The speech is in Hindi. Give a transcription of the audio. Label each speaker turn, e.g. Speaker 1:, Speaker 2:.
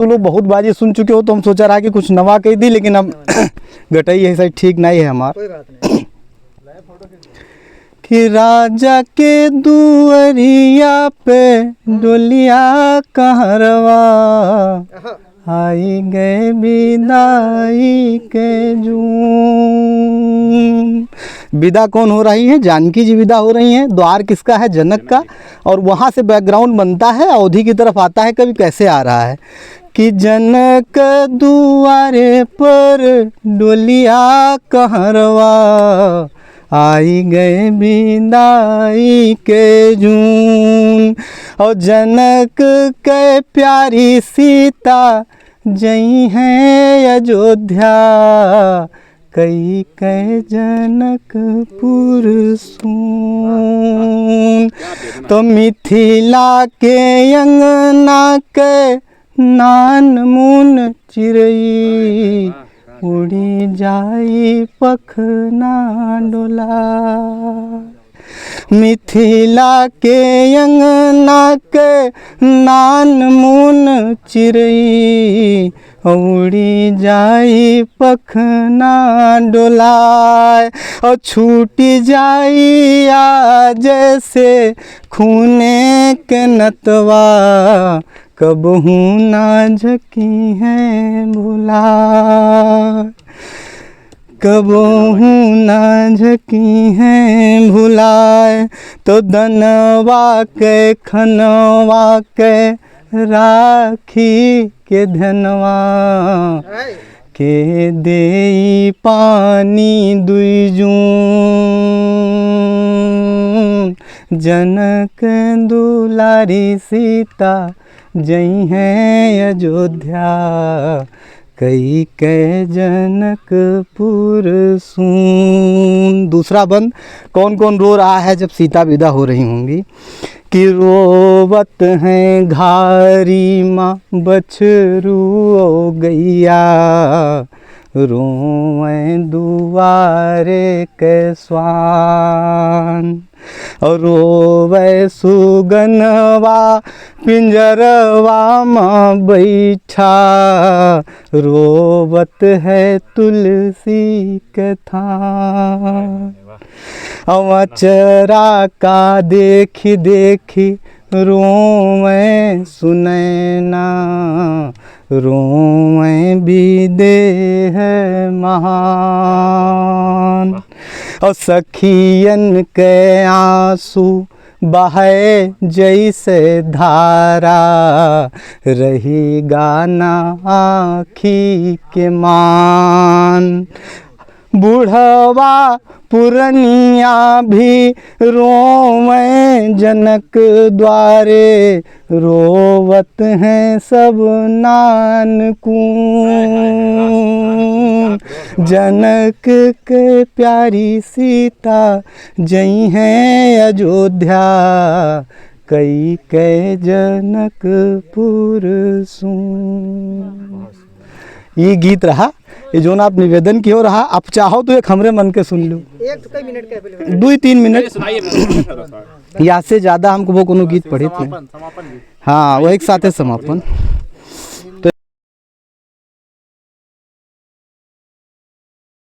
Speaker 1: तो लोग बहुत बाजी सुन चुके हो, तो हम सोचा रहा कि कुछ नवा कही दी, लेकिन अब गटई है सही ठीक नहीं है हमारा। कि राजा के दुअरिया पे डोलिया कहरवा, आई गए विदाई के जून। विदा कौन हो रही है? जानकी जी विदा हो रही हैं। द्वार किसका है? जनक का। और वहाँ से बैकग्राउंड बनता है, अवधि की तरफ आता है, कभी कैसे आ रहा है कि जनक दुआरे पर डोलिया कहरवा, आई गए विदाई के जून। और जनक के प्यारी सीता जई हैं अयोध्या, कई कै जनकपुर सून। तो मिथिला के अंगना के नान मुन चिरई, उड़ी जाई पखना डोला। मिथिला के अंगना के नान मुन चिरई, उड़ी जाई पखना डोलाए। और छूटी जाई आज से खूने के नतवा, कबहू ना झकी है भुला, कबहू ना झकी हैं भुलाए। तो दनवा के खनवा के राखी के धनवा, के देई पानी दुई जून। जनक दुलारी सीता जई हैं अयोध्या, कई कै जनकपुर सून। दूसरा बंद कौन कौन रो रहा है जब सीता विदा हो रही होंगी? कि रोवत हैं घारी माँ बछरू ओ गैया, रोएं दुआरे के स्वान। और रोवे सुगनवा पिंजरवा माँ बैठा, रोवत है तुलसी के थान। अवचरा का देखी देखी रोवें सुनैना, रोवें विदेह महान। और सखियन के आंसू बहे जैसे धारा, रही गाना आँखी के मान। बूढ़वा पुरनिया भी रोवें जनक द्वारे, रोवत हैं सब नानकुन। जनक के प्यारी सीता जई हैं अयोध्या, कई कै जनकपुर सून। ये गीत रहा, ये जो ना आप निवेदन की हो रहा। आप चाहो तो एक हमरे मन के सुन लो, एक तो कई मिनट के 2-3 मिनट या से ज़्यादा हमको वो कोनो गीत पढ़े थे। हाँ, वो एक साथ है समापन।